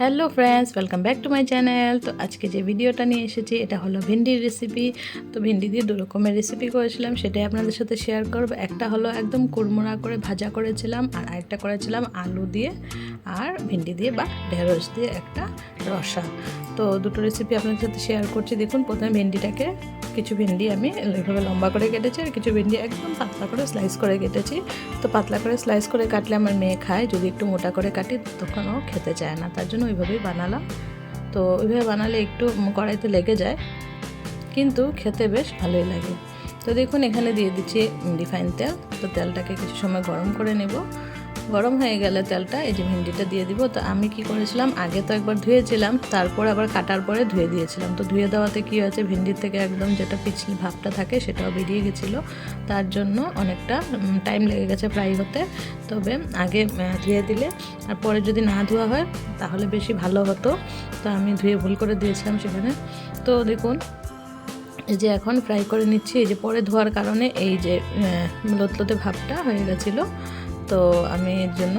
Hello friends, welcome back to my channel. তো আজকে যে ভিডিওটা নিয়ে এসেছি এটা হলো ভেন্ডির রেসিপি। তো ভেন্ডি দিয়ে দু রকমের রেসিপি করেছিলাম, সেটাই আপনাদের সাথে শেয়ার করব। একটা হলো একদম কুড়মুড়া করে ভাজা করেছিলাম, আর আরেকটা করেছিলাম আলু দিয়ে আর ভেন্ডি দিয়ে বা ঢেঁড়স দিয়ে একটা রসা। তো দুটো রেসিপি আপনাদের সাথে শেয়ার করছি। দেখুন, প্রথমে ভেন্ডিটাকে কিছু ভেন্ডি আমি এইভাবে লম্বা করে কেটেছি, আর কিছু ভেন্ডি একদম পাতলা করে স্লাইস করে কেটেছি। তো পাতলা করে স্লাইস করে কাটলে আমার মেয়ে খায়, যদি একটু মোটা করে কাটি তখন ও খেতে চায় না, তার জন্য ওইভাবেই বানালাম। তো ওইভাবে বানালে একটু কড়াইতে লেগে যায়, কিন্তু খেতে বেশ ভালোই লাগে। তো দেখুন, এখানে দিয়ে দিচ্ছি রিফাইন তেল। তো তেলটাকে কিছু সময় গরম করে নেব। গরম হয়ে গেলে তেলটা এই যে ভেন্ডিটা দিয়ে দিব। তো আমি কি করেছিলাম, আগে তো একবার ধুয়েছিলাম, তারপর আবার কাটার পরে ধুয়ে দিয়েছিলাম। তো ধুয়ে দেওয়াতে কী হয়েছে, ভেন্ডির থেকে একদম যেটা পিছলি ভাবটা থাকে সেটাও বেরিয়ে গেছিলো, তার জন্য অনেকটা টাইম লেগে গেছে ফ্রাই হতে। তবে আগে ধুয়ে দিলে আর পরে যদি না ধোয়া হয় তাহলে বেশি ভালো হতো। তো আমি ধুয়ে ভুল করে দিয়েছিলাম সেখানে। তো দেখুন, এই যে এখন ফ্রাই করে নিচ্ছি। এই যে পরে ধোয়ার কারণে এই যে লতলতে ভাবটা হয়ে গেছিলো। তো আমি এর জন্য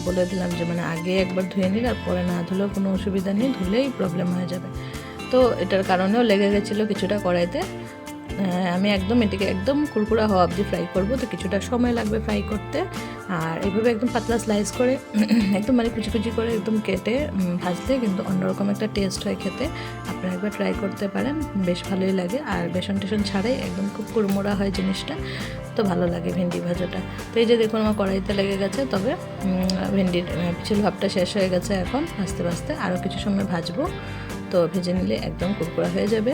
বলে দিলাম যে আগে একবার ধুয়ে নিলে আর পরে না ধুলেও কোনো অসুবিধা নেই, ধুলেই প্রবলেম হয়ে যাবে। তো এটার কারণেও লেগে গেছিলো কিছুটা কড়াইতে। আমি একদম এটিকে একদম কুরকুরা হওয়া অবধি ফ্রাই করব। তো কিছুটা সময় লাগবে ফ্রাই করতে। আর এইভাবে একদম পাতলা স্লাইস করে একদম কুচি কুচি করে একদম কেটে ভাজলে কিন্তু অন্যরকম একটা টেস্ট হয় খেতে। আপনারা একবার ট্রাই করতে পারেন, বেশ ভালোই লাগে। আর বেসন টেসন ছাড়াই একদম খুব কুড়মোড়া হয় জিনিসটা, তো ভালো লাগে ভেন্ডি ভাজাটা। তো এই যে দেখুন, আমার কড়াইতে লেগে গেছে, তবে ভেন্ডির পিছল ভাবটা শেষ হয়ে গেছে। এখন আস্তে আস্তে আরও কিছু সময় ভাজবো। তো ভেজে নিলে একদম কুরকুরা হয়ে যাবে।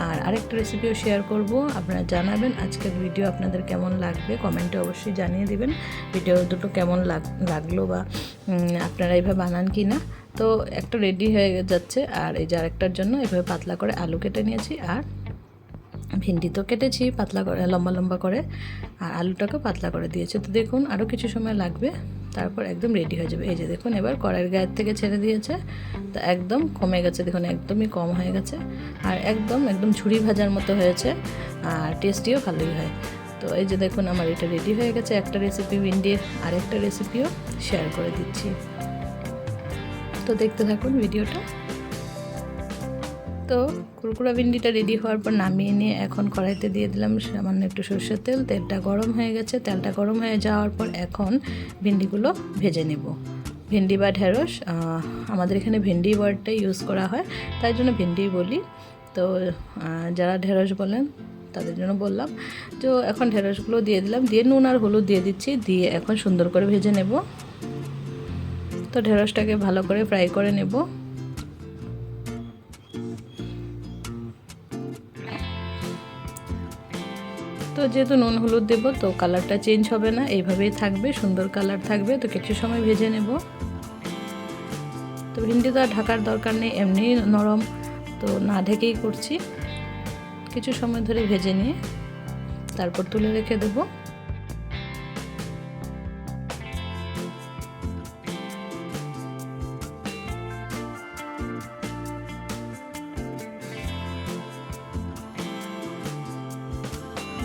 আর আরেকটা রেসিপিও শেয়ার করব, আপনারা জানাবেন আজকের ভিডিও আপনাদের কেমন লাগবে, কমেন্টে অবশ্যই জানিয়ে দিবেন ভিডিও দুটো কেমন লাগলো, বা আপনারা এইভাবে বানান কি না। তো একটা রেডি হয়ে যাচ্ছে। আর এই যে আরেকটার জন্য এভাবে পাতলা করে আলু কেটে নিয়েছি, আর ভেন্ডি তো কেটেছি পাতলা করে লম্বা লম্বা করে, আর আলুটাকেও পাতলা করে দিয়েছি। তো দেখুন, আরও কিছু সময় লাগবে, তারপর একদম রেডি হয়ে যাবে। এই যে দেখুন, এবার কড়াইয়ের গায়ের থেকে ছেড়ে দিয়েছে, তো একদম কমে গেছে। দেখুন, একদমই কম হয়ে গেছে, আর একদম ঝুড়ি ভাজার মতো হয়েছে, আর টেস্টিও ভালোই হয়। তো এই যে দেখুন, আমার এটা রেডি হয়ে গেছে। একটা রেসিপি ভেন্ডির আরেকটা রেসিপিও শেয়ার করে দিচ্ছি, তো দেখতে থাকুন ভিডিওটা। তো কুরকুরা ভেন্ডিটা রেডি হওয়ার পর নামিয়ে নিয়ে এখন কড়াইতে দিয়ে দিলাম সামান্য একটু সরষের তেল। তেলটা গরম হয়ে গেছে। তেলটা গরম হয়ে যাওয়ার পর এখন ভেন্ডিগুলো ভেজে নেব। ভেন্ডি বা ঢেঁড়স, আমাদের এখানে ভেন্ডি ওয়ার্ডটাই ইউজ করা হয়, তাই জন্য ভেন্ডি বলি। তো যারা ঢেঁড়স বলেন তাদের জন্য বললাম। তো এখন ঢেঁড়সগুলো দিয়ে দিলাম, দিয়ে নুন আর হলুদ দিয়ে দিচ্ছি, দিয়ে এখন সুন্দর করে ভেজে নেব। তো ঢেঁড়সটাকে ভালো করে ফ্রাই করে নেব। তো যেহেতু নুন হলুদ দেবো, তো কালারটা চেঞ্জ হবে না, এইভাবেই থাকবে, সুন্দর কালার থাকবে। তো কিছু সময় ভেজে নেব। তো ভেন্ডি তো আর ঢাকার দরকার নেই, এমনি নরম, তো না ঢেকেই করছি। কিছু সময় ধরে ভেজে নিয়ে তারপর তুলে রেখে দেবো।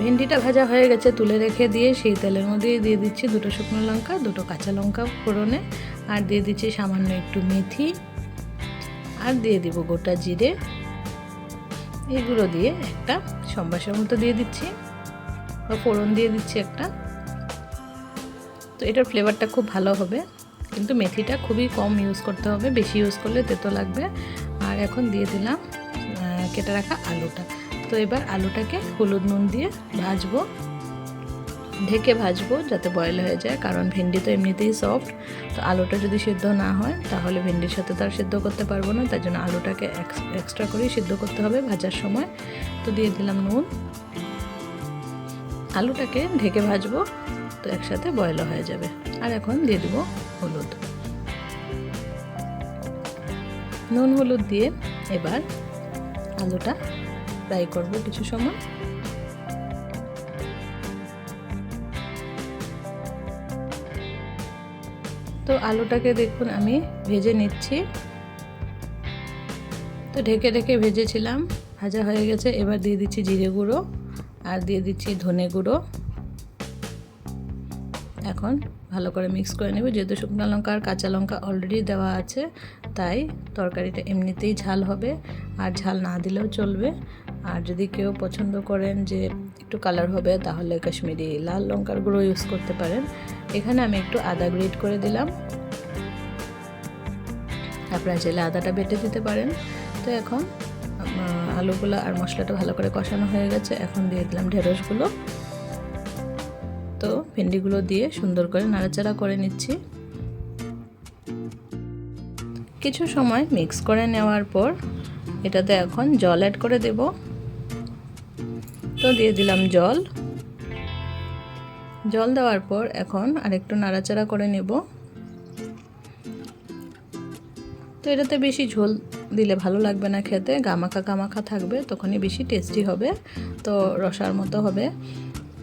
ভেন্ডিটা ভাজা হয়ে গেছে, তুলে রেখে দিয়ে সেই তেলের মধ্যে দিয়ে দিচ্ছি দুটো শুকনো লঙ্কা, দুটো কাঁচা লঙ্কা ফোড়নে, আর দিয়ে দিচ্ছি সামান্য একটু মেথি, আর দিয়ে দিব গোটা জিরে। এগুলো দিয়ে একটা সম্বাসের মতো দিয়ে দিচ্ছি, বা ফোড়ন দিয়ে দিচ্ছি একটা। তো এটার ফ্লেভারটা খুব ভালো হবে, কিন্তু মেথিটা খুবই কম ইউজ করতে হবে, বেশি ইউজ করলে তেতো লাগবে। আর এখন দিয়ে দিলাম কেটে রাখা আলুটা। তো এবার আলুটাকে হলুদ নুন দিয়ে ভাজবো, ঢেকে ভাজবো যাতে বয়েল হয়ে যায়, কারণ ভেন্ডি তো এমনিতেই সফট। তো আলুটা যদি সিদ্ধ না হয় তাহলে ভেন্ডির সাথে তো আর সিদ্ধ করতে পারবো না, তাই জন্য আলুটাকে এক্সট্রা করেই সিদ্ধ করতে হবে ভাজার সময়। তো দিয়ে দিলাম নুন, আলুটাকে ঢেকে ভাজবো, তো একসাথে বয়েল হয়ে যাবে। আর এখন দিয়ে দিব হলুদ, নুন হলুদ দিয়ে এবার আলুটা ফ্রাই করব কিছু সময়। তো আলুটাকে দেখুন আমি ভেজে নিচ্ছি। তো ঢেকে ঢেকে ভেজেছিলাম, ভাজা হয়ে গেছে। এবার দিয়ে দিচ্ছি জিরে গুঁড়ো, আর দিয়ে দিচ্ছি ধনে গুঁড়ো। এখন ভালো করে মিক্স করে নেব। যেহেতু শুকনো লঙ্কা আর কাঁচা লঙ্কা অলরেডি দেওয়া আছে, তাই তরকারিটা এমনিতেই ঝাল হবে, আর ঝাল না দিলেও চলবে। আর যদি কেউ পছন্দ করেন যে একটু কালার হবে, তাহলে কাশ্মীরি লাল লঙ্কার গুঁড়ো ইউজ করতে পারেন। এখানে আমি একটু আদা গ্রেট করে দিলাম, আপনারা চাইলে আদাটা বেটে দিতে পারেন। তো এখন আলুগুলো আর মশলাটা ভালো করে কষানো হয়ে গেছে, এখন দিয়ে দিলাম ঢেঁড়সগুলো। তো ভেন্ডিগুলো দিয়ে সুন্দর করে নাড়াচাড়া করে নিচ্ছি। কিছু সময় মিক্স করে নেওয়ার পর এটাতে এখন জল অ্যাড করে দেব। তো দিয়ে দিলাম জল। জল দেওয়ার পর এখন আরেকটু নাড়াচাড়া করে নেব। তো এটাতে বেশি ঝোল দিলে ভালো লাগবে না খেতে, গামাখা গামাখা থাকবে, তখনই বেশি টেস্টি হবে। তো রসার মতো হবে,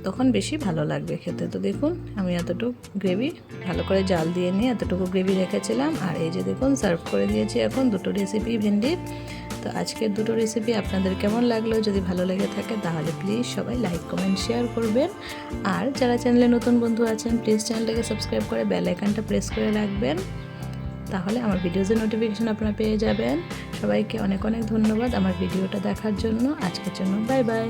তখন বেশি ভালো লাগবে খেতে। তো দেখুন আমি এতটুকু গ্রেভি ভালো করে জাল দিয়ে নিয়ে এতটুকু গ্রেভি রেখেছিলাম, আর এই যে দেখুন সার্ভ করে দিয়েছি এখন দুটো রেসিপি ভেন্ডির। তো আজকের দুটো রেসিপি আপনাদের কেমন লাগলো? যদি ভালো লেগে থাকে তাহলে প্লিজ সবাই লাইক কমেন্ট শেয়ার করবেন। আর যারা চ্যানেলে নতুন বন্ধু আছেন প্লিজ চ্যানেলটাকে সাবস্ক্রাইব করে বেল আইকনটা প্রেস করে রাখবেন, তাহলে আমার ভিডিওজের নোটিফিকেশন আপনারা পেয়ে যাবেন। সবাইকে অনেক অনেক ধন্যবাদ আমার ভিডিওটা দেখার জন্য। আজকের জন্য বাই বাই।